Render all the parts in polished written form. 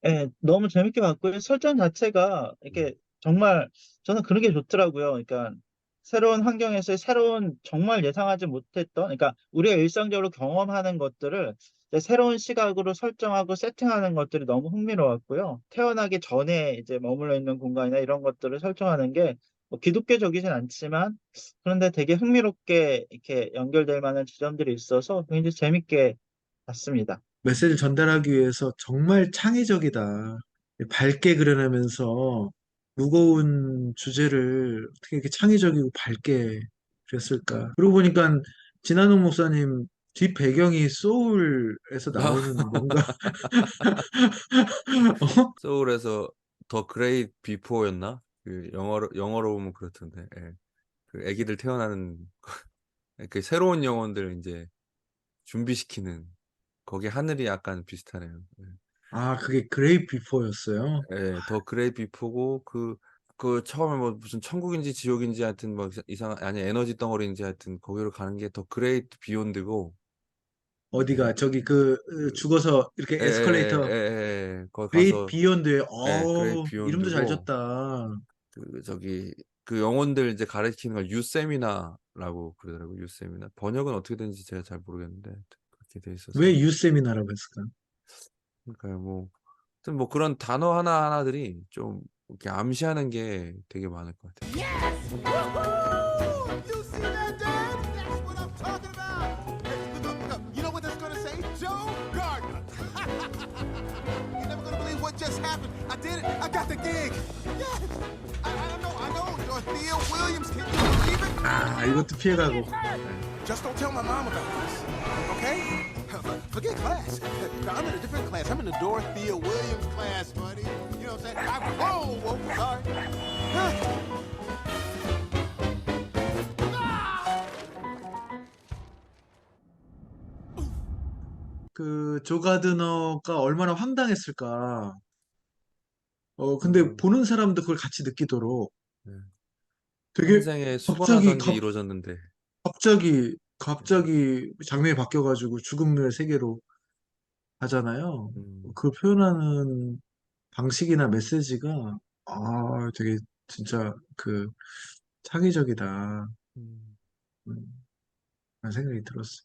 예, 너무 재밌게 봤고요. 설정 자체가 음. 이렇게 정말 저는 그런 게 좋더라고요. 그러니까 새로운 환경에서의 새로운 정말 예상하지 못했던, 그러니까 우리가 일상적으로 경험하는 것들을 이제 새로운 시각으로 설정하고 세팅하는 것들이 너무 흥미로웠고요. 태어나기 전에 이제 머물러 있는 공간이나 이런 것들을 설정하는 게뭐 기독교적이진 않지만 그런데 되게 흥미롭게 이렇게 연결될 만한 지점들이 있어서 굉장히 재밌게 봤습니다. 메시지를 전달하기 위해서 정말 창의적이다. 밝게 그려내면서 무거운 주제를 어떻게 이렇게 창의적이고 밝게 그렸을까. 그러고 보니까 진한홍 목사님 뒷 배경이 소울에서 나오는 뭔가 어? 음. 소울에서 더 그레이트 비포였나? 그 영어로 보면 그렇던데. 예. 그 아기들 태어나는 그 새로운 영혼들 이제 준비시키는 거기 하늘이 약간 비슷하네요. 예. 아, 그게 그레이 비포였어요. 예, 더 그레이트 비포고 그 처음에 뭐 무슨 천국인지 지옥인지 하여튼 뭐 이상 아니 에너지 덩어리인지 하여튼 거기로 가는 게 더 그레이트 비욘드고 예. 어디가 저기 그 그 죽어서 이렇게 에스컬레이터 거기 그레이트 가서 비욘드에 그레이트 이름도 잘 비욘드고 졌다. 그 저기 그 영혼들 이제 가르치는 걸 유세미나라고 그러더라고요. 유세미나. 번역은 어떻게 되는지 제가 잘 모르겠는데 그렇게 돼 왜 있어서 유세미나라고 했을까? 그러니까 뭐 하여튼 뭐 그런 단어 하나하나들이 좀 이렇게 암시하는 게 되게 많을 것 같아요. Yes! Woohoo! You see that, Dad? That's what I'm talking about. Hey, look up. You know what that's gonna say? Joe Gardner. You're never gonna believe what just happened. I did it. I got the gig. Yes. I know. Dorothea Williams. Can you believe it? 아, 이것도 피해가고. Just don't tell my mom about this, okay? Forget class. I'm in a different class. I'm in the Dorothea Williams class, buddy. You know what I'm saying? Whoa, sorry. 그 조가드너가 얼마나 황당했을까. 근데 그 보는 사람도 그걸 같이 느끼도록 네. 되게 평생의 갑자기 수고나던 게 이루어졌는데 갑자기 장면이 바뀌어가지고 죽음의 세계로 가잖아요. 음, 그 표현하는 방식이나 메시지가 되게 진짜 그 창의적이다. 음. 음, 그런 생각이 들었어.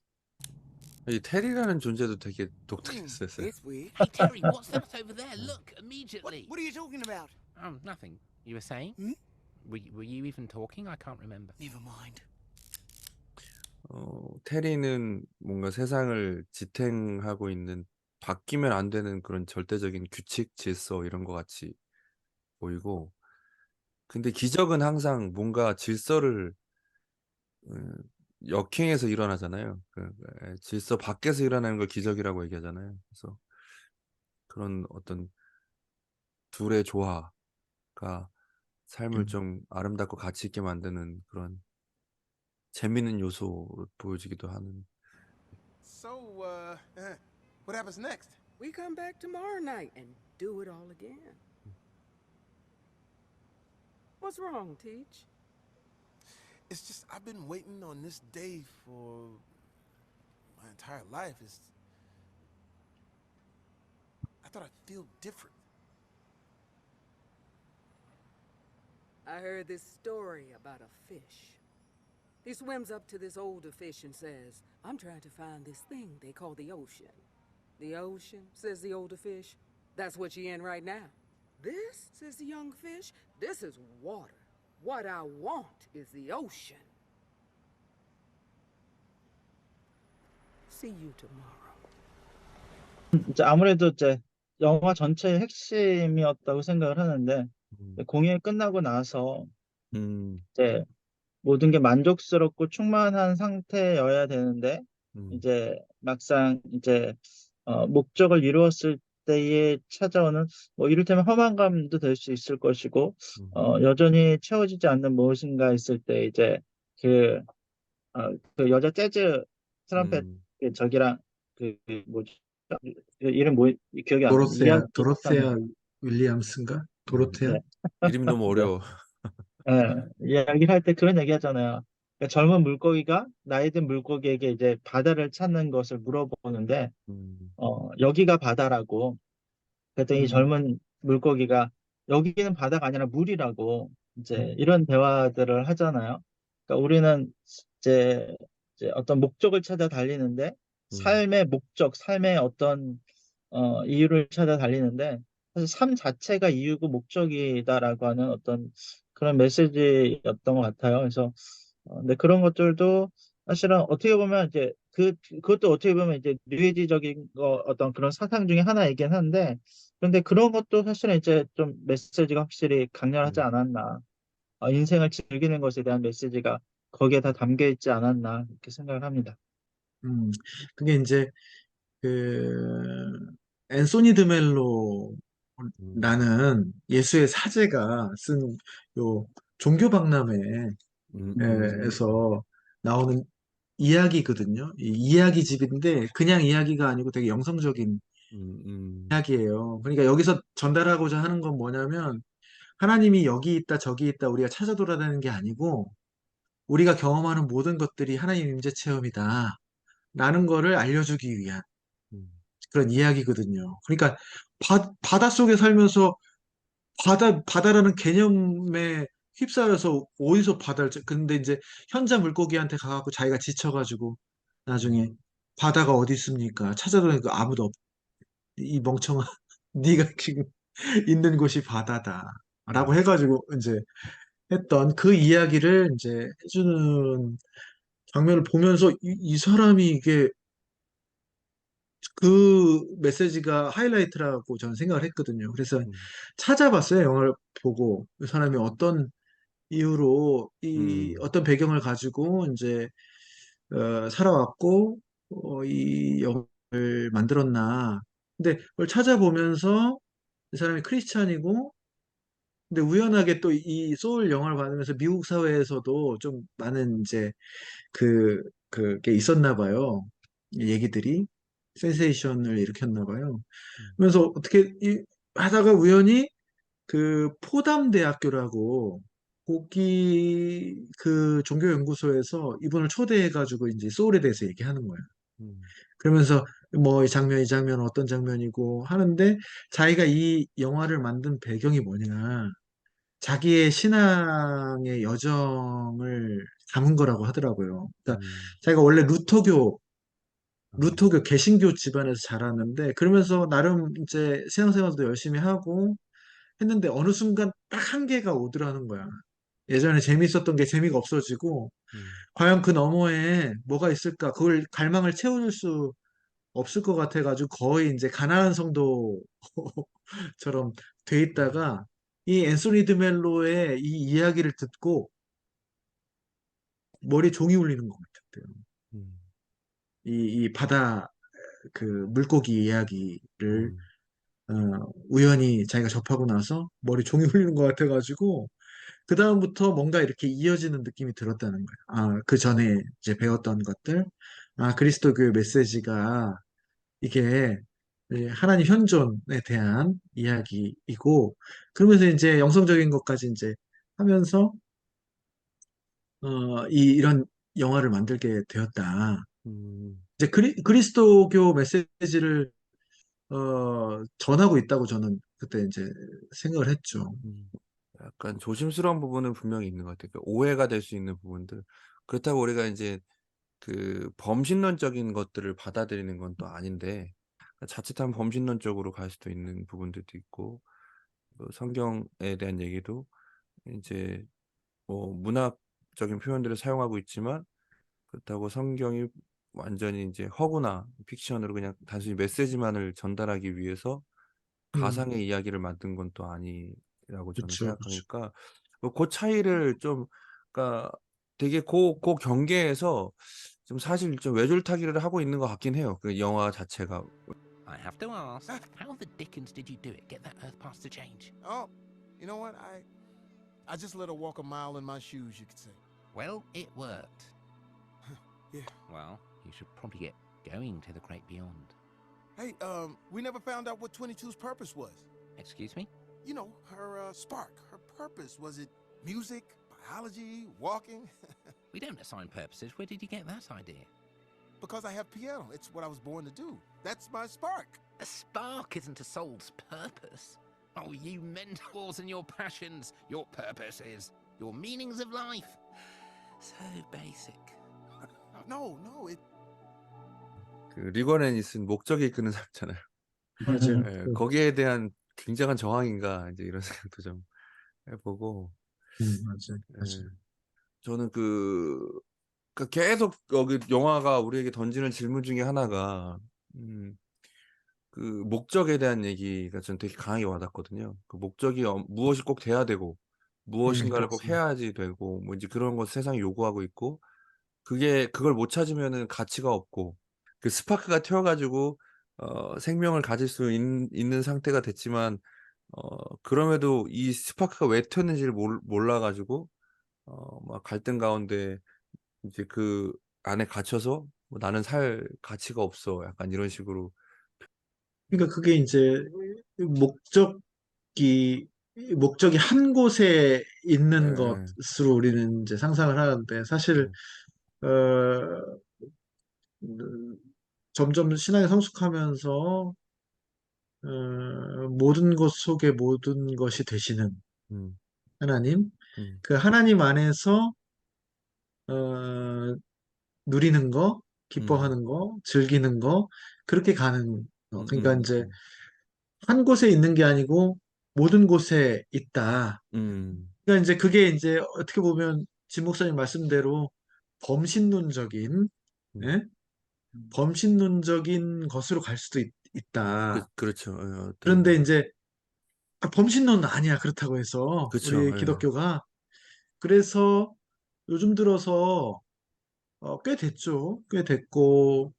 이 테리라는 존재도 되게 독특했었어요. It's weird. Hey, Terry, what's that over there? Look, What, immediately. what are you talking about? Oh, nothing. You were saying? Hmm? Were you even talking? I can't remember. Never mind. 테리는 뭔가 세상을 지탱하고 있는 바뀌면 안 되는 그런 절대적인 규칙, 질서 이런 것 같이 보이고, 근데 기적은 항상 뭔가 질서를 음, 역행해서 일어나잖아요. 질서 밖에서 일어나는 걸 기적이라고 얘기하잖아요. 그래서 그런 어떤 둘의 조화가 삶을 음. 좀 아름답고 가치 있게 만드는 그런 재밌는 요소로 보여지기도 하는. So, what happens next? We come back tomorrow night and do it all again. What's wrong, Teach? It's just I've been waiting on this day for my entire life. I thought I'd feel different. I heard this story about a fish. He swims up to this older fish and says, I'm trying to find this thing they call the ocean. The ocean, says the older fish. That's what you're in right now. This, says the young fish, this is water. What I want is the ocean. See you tomorrow. 이제 아무래도 이제 영화 전체의 핵심이었다고 생각을 하는데 음, 공연이 끝나고 나서 음, 이제 모든 게 만족스럽고 충만한 상태여야 되는데 음, 이제 막상 이제 목적을 이루었을 때에 찾아오는 뭐 이를테면 허망감도 될 수 있을 것이고 음, 여전히 채워지지 않는 무엇인가 있을 때 이제 그, 그 여자 재즈 트럼펫 음. 그 저기랑 뭐지 그 이름 뭐 기억이 안 나는데 이야기 도로테아 하는 윌리엄스인가? 도로테아? 네. 이름이 너무 네. 어려워. 예, 이야기를 할 때 그런 얘기 하잖아요. 그러니까 젊은 물고기가 나이 든 물고기에게 이제 바다를 찾는 것을 물어보는데, 음, 여기가 바다라고. 그랬더니 이 음, 젊은 물고기가 여기는 바다가 아니라 물이라고 이제 음, 이런 대화들을 하잖아요. 그러니까 우리는 이제, 이제 어떤 목적을 찾아 달리는데 음, 삶의 목적, 삶의 어떤 이유를 찾아 달리는데 사실 삶 자체가 이유고 목적이다라고 하는 어떤 그런 메시지였던 것 같아요. 그래서 근데 그런 것들도 사실은 어떻게 보면 이제 그것도 어떻게 보면 이제 뉴에이지적인 거 어떤 그런 사상 중에 하나이긴 한데 그런데 그런 것도 사실은 이제 좀 메시지가 확실히 강렬하지 음, 않았나. 인생을 즐기는 것에 대한 메시지가 거기에 다 담겨 있지 않았나 이렇게 생각을 합니다. 음. 그게 이제 그 앤소니 음, 드멜로라는 예수의 사제가 쓴 요 종교박람회에서 음, 음, 나오는 이야기거든요. 이 이야기집인데 그냥 이야기가 아니고 되게 영성적인 음, 이야기예요. 그러니까 여기서 전달하고자 하는 건 뭐냐면 하나님이 여기 있다 저기 있다 우리가 찾아 돌아다니는 게 아니고 우리가 경험하는 모든 것들이 하나님 임재 체험이다. 라는 거를 알려주기 위한 음, 그런 이야기거든요. 그러니까 바닷속에 살면서 바다라는 개념에 휩싸여서 어디서 바다를 근데 이제 현자 물고기한테 가갖고 자기가 지쳐가지고 나중에 음, 바다가 어디 있습니까? 찾아보니까 아무도 없. 이 멍청아 네가 지금 있는 곳이 바다다. 라고 음, 해가지고 이제 했던 그 이야기를 이제 해주는 장면을 보면서 이 사람이 이게 그 메시지가 하이라이트라고 저는 생각을 했거든요. 그래서 음, 찾아봤어요. 영화를 보고 이 사람이 어떤 이유로 이 음, 어떤 배경을 가지고 이제 살아왔고 이 영화를 만들었나. 근데 그걸 찾아보면서 이 사람이 크리스찬이고 근데 우연하게 또 이 소울 영화를 받으면서 미국 사회에서도 좀 많은 이제 그게 있었나 봐요. 이 얘기들이 센세이션을 일으켰나 봐요. 음, 그래서 어떻게 하다가 우연히 그 포담대학교라고 거기 그 종교연구소에서 이분을 초대해가지고 이제 소울에 대해서 얘기하는 거예요. 음, 그러면서 뭐 이 장면 어떤 장면이고 하는데 자기가 이 영화를 만든 배경이 뭐냐. 자기의 신앙의 여정을 담은 거라고 하더라고요. 그러니까 음, 자기가 원래 아, 루터교 개신교 집안에서 자랐는데 그러면서 나름 이제 신앙생활도 열심히 하고 했는데 어느 순간 딱 한계가 오더라는 거야. 예전에 재밌었던 게 재미가 없어지고 음, 과연 그 너머에 뭐가 있을까? 그걸 갈망을 채워줄 수 없을 것 같아가지고 거의 이제 가난한 성도처럼 돼 음, 있다가 이 앤소니 드멜로의 이 이야기를 듣고 머리에 종이 울리는 것 같았대요. 음, 이 바다 그 물고기 이야기를 음, 어, 우연히 자기가 접하고 나서 머리 종이 울리는 것 같아가지고 그 다음부터 뭔가 이렇게 이어지는 느낌이 들었다는 거예요. 아, 그 전에 이제 배웠던 것들, 아, 그리스도교의 메시지가 이게 하나님 현존에 대한 이야기이고 그러면서 이제 영성적인 것까지 이제 하면서 이런 영화를 만들게 되었다. 음, 이제 그리스도교 메시지를 전하고 있다고 저는 그때 이제 생각을 했죠. 음. 약간 조심스러운 부분은 분명히 있는 것 같아요. 그 오해가 될 수 있는 부분들. 그렇다고 우리가 이제 그 범신론적인 것들을 받아들이는 건 또 아닌데, 자칫하면 범신론적으로 갈 수도 있는 부분들도 있고, 그 성경에 대한 얘기도 이제 뭐 문학적인 표현들을 사용하고 있지만, 그렇다고 성경이 완전히 이제 허구나 픽션으로 그냥 단순히 메시지만을 전달하기 위해서 음, 가상의 이야기를 만든 건 또 아니라고 저는 그렇죠, 그렇죠. 생각하니까 그 차이를 좀 그러니까 되게 그 경계에서 좀 사실 좀 외줄타기를 하고 있는 것 같긴 해요. 그 영화 자체가. I have to ask, how the dickens did you do it? Get that Earth pass to change? Oh, you know what? I just let her walk a mile in my shoes, you could say. Well, it worked. Yeah. Well, you should probably get going to the great beyond. Hey, we never found out what 22's purpose was. Excuse me? You know, her spark, her purpose. Was it music, biology, walking? We don't assign purposes. Where did you get that idea? because I have piano. It's what I was born to do. That's my spark. A spark isn't a soul's purpose. Oh, you mentors and your passions, your purposes, your meanings of life. So basic. No, it. 그 리거레니슨 목적이 이끄는 삶이잖아요. 맞아요. 예, 거기에 대한 굉장한 저항인가 이제 이런 생각도 좀 해보고 맞아요. 예, 저는 그러니까 계속 여기 영화가 우리에게 던지는 질문 중에 하나가 그 목적에 대한 얘기가 전 되게 강하게 와닿거든요. 그 목적이 무엇이 꼭 돼야 되고 무엇인가를 꼭 그렇습니다. 해야지 되고 뭐 이제 그런 것 세상이 요구하고 있고 그걸 못 찾으면은 가치가 없고 그 스파크가 튀어가지고 생명을 가질 수 있는 상태가 됐지만 그럼에도 이 스파크가 왜 튀었는지를 몰라가지고 막 갈등 가운데 이제 그 안에 갇혀서 뭐 나는 살 가치가 없어 약간 이런 식으로 그러니까 그게 이제 목적이 한 곳에 예, 있는 예, 것으로 우리는 이제 상상을 하는데 사실 예, 어, 음, 점점 신앙에 성숙하면서 모든 것 속에 모든 것이 되시는 음, 하나님, 음, 그 하나님 안에서 어, 누리는 거, 음, 기뻐하는 거, 즐기는 거, 그렇게 가는 거. 음, 그러니까 음, 이제 한 곳에 있는 게 아니고 모든 곳에 있다. 음, 그러니까 이제 그게 이제 어떻게 보면 진 목사님 말씀대로 범신론적인, 음. 예? 범신론적인 것으로 갈 수도 있다. 그렇죠. 예, 그런데 어떤 이제 범신론은 아니야. 그렇다고 해서 그렇죠. 우리 예, 기독교가 그래서 요즘 들어서 꽤 됐죠. 꽤 됐고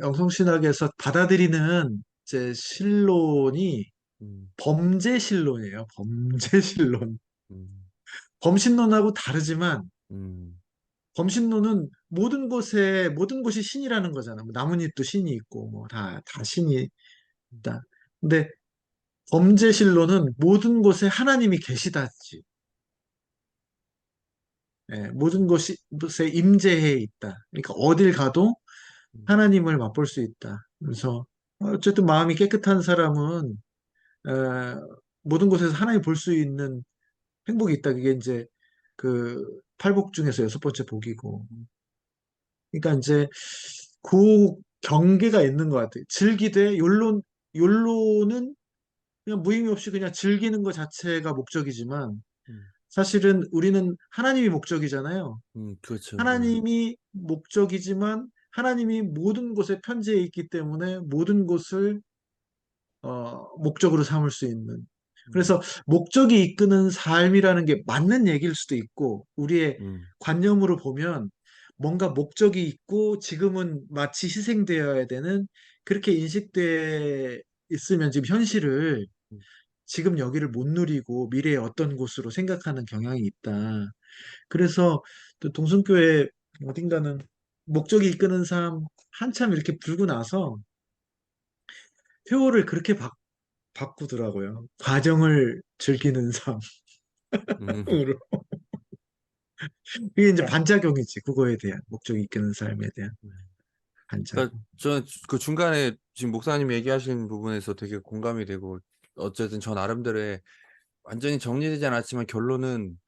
영성신학에서 받아들이는 이제 신론이 음, 범죄신론이에요. 범죄신론. 음, 범신론하고 다르지만 음, 범신론은 모든 곳이 신이라는 거잖아. 뭐 나뭇잎도 신이 있고 뭐 다 신이 있다. 근데 범죄신론은 모든 곳에 하나님이 계시다지. 예, 모든 곳에 임재해 있다. 그러니까 어딜 가도 음, 하나님을 맛볼 수 있다. 그래서 어쨌든 마음이 깨끗한 사람은 모든 곳에서 하나님 볼 수 있는 행복이 있다. 그게 이제 그 팔복 중에서 여섯 번째 복이고. 그러니까 이제 그 경계가 있는 것 같아요. 즐기되 욜로는 그냥 무의미 없이 그냥 즐기는 것 자체가 목적이지만 음, 사실은 우리는 하나님이 목적이잖아요. 그렇죠. 예, 하나님이 목적이지만 하나님이 모든 곳에 편재해 있기 때문에 모든 곳을 목적으로 삼을 수 있는. 음, 그래서 목적이 이끄는 삶이라는 게 맞는 얘기일 수도 있고, 우리의 음, 관념으로 보면 뭔가 목적이 있고 지금은 마치 희생되어야 되는 그렇게 인식돼 있으면 지금 현실을 음, 지금 여기를 못 누리고 미래의 어떤 곳으로 생각하는 경향이 있다. 그래서 또 동성교회 어딘가는 목적이 이끄는 삶 한참 이렇게 불고 나서 표어를 그렇게 바꾸더라고요. 과정을 즐기는 음. 삶으로. 이게 이제 네. 반작용이지. 그거에 대한 목적이 이끄는 삶에 대한 그러니까 반작용. 저는 그 중간에 지금 목사님 얘기하신 부분에서 되게 공감이 되고 어쨌든 저 나름대로의 완전히 정리되지 않았지만 결론은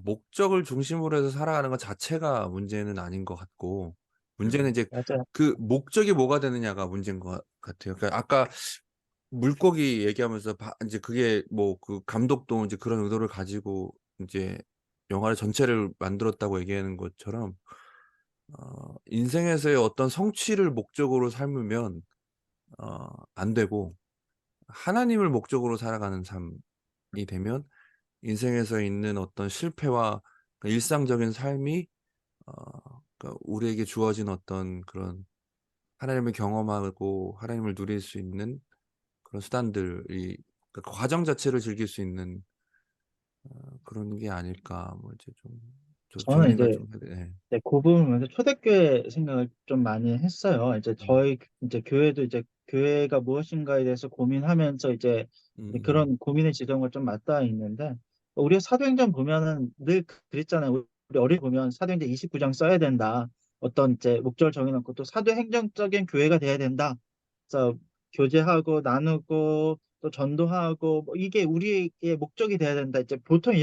목적을 중심으로 해서 살아가는 것 자체가 문제는 아닌 것 같고 문제는 이제 맞아요. 그 목적이 뭐가 되느냐가 문제인 것 같아요. 그러니까 아까 물고기 얘기하면서 이제 그게 뭐 그 감독도 이제 그런 의도를 가지고 이제 영화를 전체를 만들었다고 얘기하는 것처럼 인생에서의 어떤 성취를 목적으로 삶으면 안 되고 하나님을 목적으로 살아가는 삶이 되면 인생에서 있는 어떤 실패와 그 일상적인 삶이 그러니까 우리에게 주어진 어떤 그런 하나님을 경험하고 하나님을 누릴 수 있는 그런 수단들이 그 과정 자체를 즐길 수 있는 그런 게 아닐까 뭐 이제 좀 저는 정리가 이제 좀 해야 돼. 예. 네, 그 부분에서 초대교회 생각을 좀 많이 했어요. 이제 음, 저희 이제 교회도 이제 교회가 무엇인가에 대해서 고민하면서 이제 음, 그런 고민의 지점과 좀 맞닿아 있는데 우리가 사도행전 보면은 늘 그랬잖아요. 우리 어릴 보면 사도행전 29장 써야 된다. 어떤 이제 목적을 정해놓고 또 사도행정적인 교회가 돼야 된다. 그래서 교제하고 나누고 또 전도하고 뭐 이게 우리의 목적이 돼야 된다. 이제 보통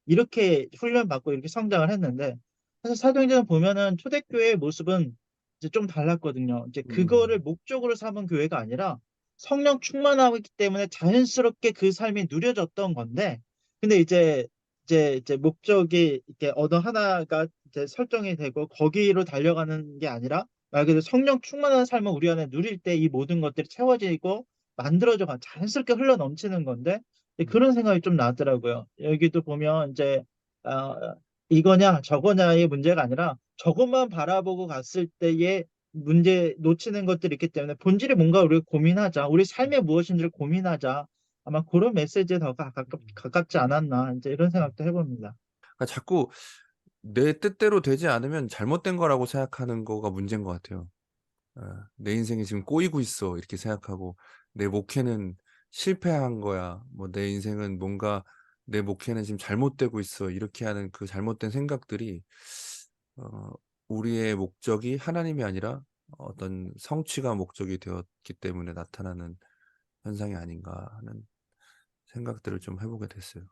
이렇게 훈련받고 이렇게 성장을 했는데 사실 사도행전을 보면은 초대교회의 모습은 이제 좀 달랐거든요. 이제 그거를 목적으로 삼은 교회가 아니라 성령 충만하고 있기 때문에 자연스럽게 그 삶이 누려졌던 건데 근데 이제 목적이 이렇게 어느 하나가 이제 설정이 되고 거기로 달려가는 게 아니라 말 그대로 성령 충만한 삶을 우리 안에 누릴 때 이 모든 것들이 채워지고 만들어져가 자연스럽게 흘러 넘치는 건데 그런 생각이 좀 나더라고요. 여기도 보면 이제 어, 이거냐 저거냐의 문제가 아니라 저것만 바라보고 갔을 때의 문제 놓치는 것들이 있기 때문에 본질이 뭔가 우리가 고민하자. 우리 삶이 무엇인지를 고민하자. 아마 그런 메시지에 더 가깝지 않았나 이제 이런 생각도 해봅니다. 그러니까 자꾸 내 뜻대로 되지 않으면 잘못된 거라고 생각하는 거가 문제인 것 같아요. 내 인생이 지금 꼬이고 있어 이렇게 생각하고 내 목회는 실패한 거야. 뭐 내 인생은 뭔가 내 목회는 지금 잘못되고 있어 이렇게 하는 그 잘못된 생각들이 어, 우리의 목적이 하나님이 아니라 어떤 성취가 목적이 되었기 때문에 나타나는 현상이 아닌가 하는 생각들을 좀 해보게 됐어요.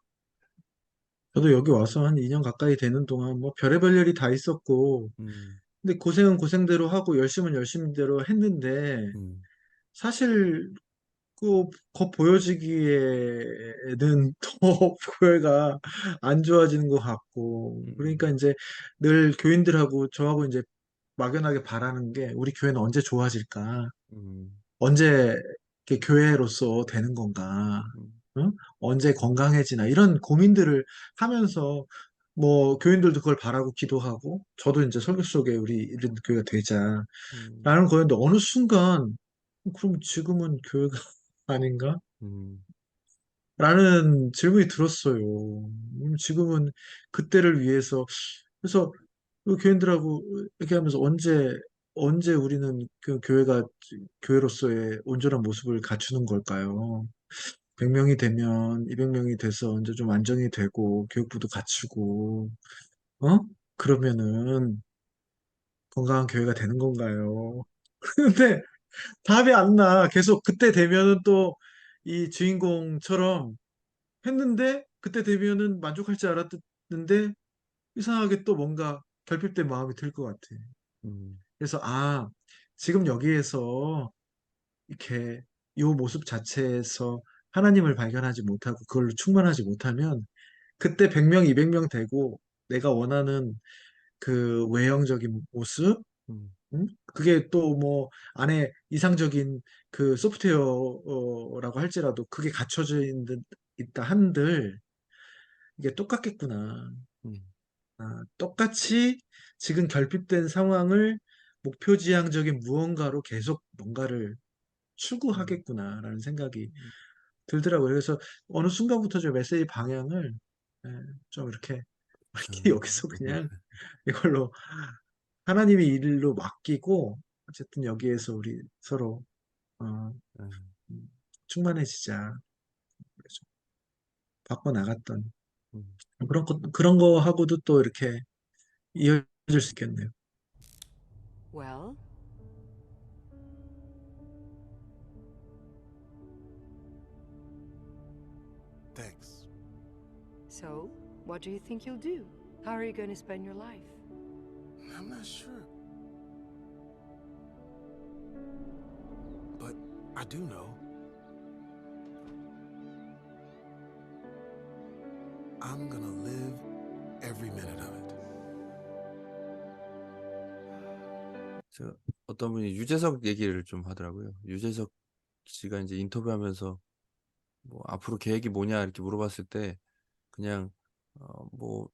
저도 여기 와서 한 2년 가까이 되는 동안 뭐 별의별 일이 다 있었고, 음, 근데 고생은 고생대로 하고 열심은 열심대로 했는데, 음, 사실 겉 보여지기에는 더 교회가 안 좋아지는 것 같고, 그러니까 음, 이제 늘 교인들하고 저하고 이제 막연하게 바라는 게 우리 교회는 언제 좋아질까? 음, 언제 이렇게 교회로서 되는 건가? 음, 응? 언제 건강해지나? 이런 고민들을 하면서 뭐 교인들도 그걸 바라고 기도하고 저도 이제 설교 속에 우리 이런 교회가 되자라는 음, 거였는데 어느 순간 그럼 지금은 교회가 아닌가? 음, 라는 질문이 들었어요. 지금은 그때를 위해서 그래서 그 교인들하고 얘기하면서 언제 우리는 그 교회가 교회로서의 온전한 모습을 갖추는 걸까요? 100명이 되면 200명이 돼서 이제 좀 안정이 되고 교육부도 갖추고 어? 그러면은 건강한 교회가 되는 건가요? 근데 답이 안 나. 계속 그때 되면은 또 이 주인공처럼 했는데 그때 되면은 만족할 줄 알았는데 이상하게 또 뭔가 결핍된 마음이 들 것 같아. 음, 그래서 지금 여기에서 이렇게 이 모습 자체에서 하나님을 발견하지 못하고 그걸로 충만하지 못하면 그때 100명, 200명 되고 내가 원하는 그 외형적인 모습, 음, 응? 그게 또 뭐 안에 이상적인 그 소프트웨어라고 할지라도 그게 갖춰져 있다 한들 이게 똑같겠구나. 음, 똑같이 지금 결핍된 상황을 목표지향적인 무언가로 계속 뭔가를 음, 추구하겠구나라는 생각이 음, 들더라고요. 그래서 어느 순간부터 저 메시지 방향을 예, 좀 이렇게 음, 여기서 그냥 이걸로 하나님의 일로 맡기고 어쨌든 여기에서 우리 서로 어, 음, 충만해지자. 그래서 바꿔 나갔던 음. 그런 거 하고도 또 이렇게 이어질 수 있겠네요. Well, Thanks. so what do you think you'll do? How are you going to spend your life? I'm not sure. But I do know. I'm gonna live every minute of it. 어떤 분이 유재석 얘기를 좀 하더라고요. 유재석 씨가 이제 인터뷰하면서 뭐 앞으로 계획이 뭐냐 이렇게 물어봤을 때 그냥 뭐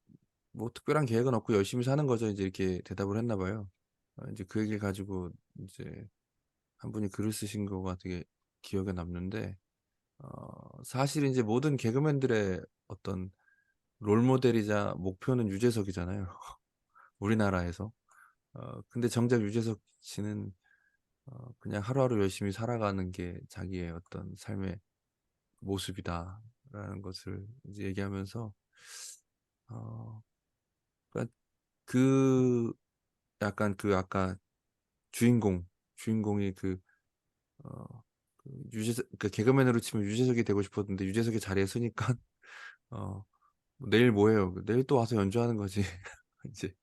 특별한 계획은 없고 열심히 사는 거죠. 이제 이렇게 대답을 했나 봐요. 이제 그 얘기를 가지고 이제 한 분이 글을 쓰신 거가 되게 기억에 남는데 사실 이제 모든 개그맨들의 어떤 롤 모델이자 목표는 유재석이잖아요. 우리나라에서. 근데 정작 유재석 씨는 그냥 하루하루 열심히 살아가는 게 자기의 어떤 삶의 모습이다라는 것을 이제 얘기하면서 어, 그러니까 그 약간 그 아까 주인공이 어, 그 개그맨으로 치면 유재석이 되고 싶었는데 유재석의 자리에 서니까 어, 내일 뭐 해요? 내일 또 와서 연주하는 거지. 이제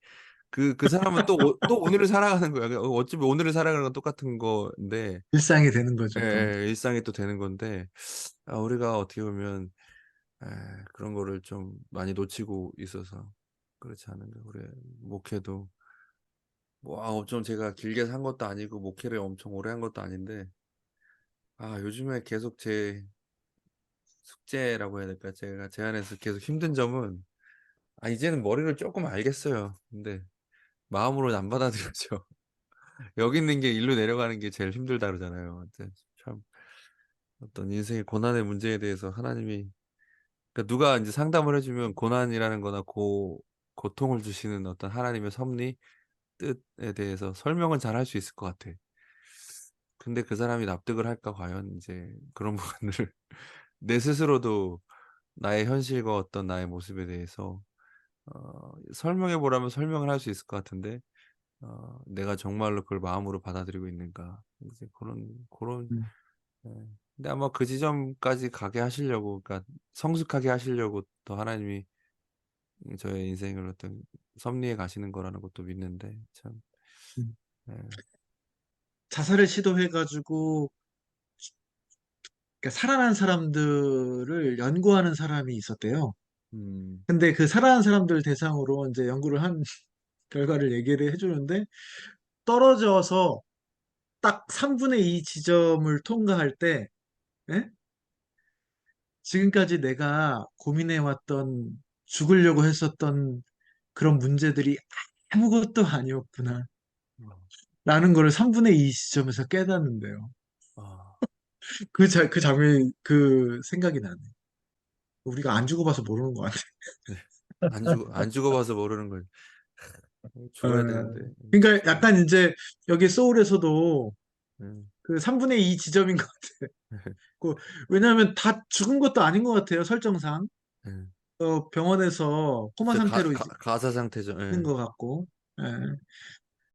그 사람은 또 오늘을 살아가는 거야. 어차피 오늘을 살아가는 건 똑같은 건데, 일상이 되는 거죠, 또. 일상이 또 되는 건데, 우리가 어떻게 보면 에, 그런 거를 좀 많이 놓치고 있어서 그렇지 않은가. 우리 목회도 좀 제가 길게 산 것도 아니고 목회를 엄청 오래 한 것도 아닌데, 요즘에 계속 제 숙제라고 해야 될까? 제가 제 안에서 계속 힘든 점은 이제는 머리를 조금 알겠어요. 근데 마음으로 안 받아들여져. 여기 있는 게 일로 내려가는 게 제일 힘들다 그러잖아요. 근데 참 어떤 인생의 고난의 문제에 대해서 하나님이 그러니까 누가 이제 상담을 해주면 고난이라는 거나 고통을 주시는 어떤 하나님의 섭리, 뜻에 대해서 설명은 잘 할 수 있을 것 같아. 근데 그 사람이 납득을 할까 과연 이제 그런 부분을 내 스스로도 나의 현실과 어떤 나의 모습에 대해서 설명해 보라면 설명을 할 수 있을 것 같은데 내가 정말로 그걸 마음으로 받아들이고 있는가 이제 그런 음, 예. 근데 아마 그 지점까지 가게 하시려고 그러니까 성숙하게 하시려고 더 하나님이 저의 인생을 어떤 섭리해 가시는 거라는 것도 믿는데 참 음. 예. 자살을 시도해가지고, 그러니까 살아난 사람들을 연구하는 사람이 있었대요. 음. 근데 그 살아난 사람들 대상으로 이제 연구를 한 결과를 얘기를 해주는데, 떨어져서 딱 3분의 2 지점을 통과할 때, 예? 지금까지 내가 고민해왔던, 죽으려고 했었던 그런 문제들이 아무것도 아니었구나. 어. 라는 거를 3분의 2 지점에서 깨닫는데요. 아. 그 장면이 그 생각이 나네. 우리가 안 죽어봐서 모르는 것 같아. 네. 안 죽어 봐서 모르는 걸 어, 죽어야 되는데. 그러니까 약간 이제 여기 소울에서도 음. 그 3분의 2 지점인 것 같아. 그, 왜냐하면 다 죽은 것도 아닌 것 같아요, 설정상. 예. 병원에서 코마 진짜 상태로 가사 상태죠. 있는 예. 것 같고. 예.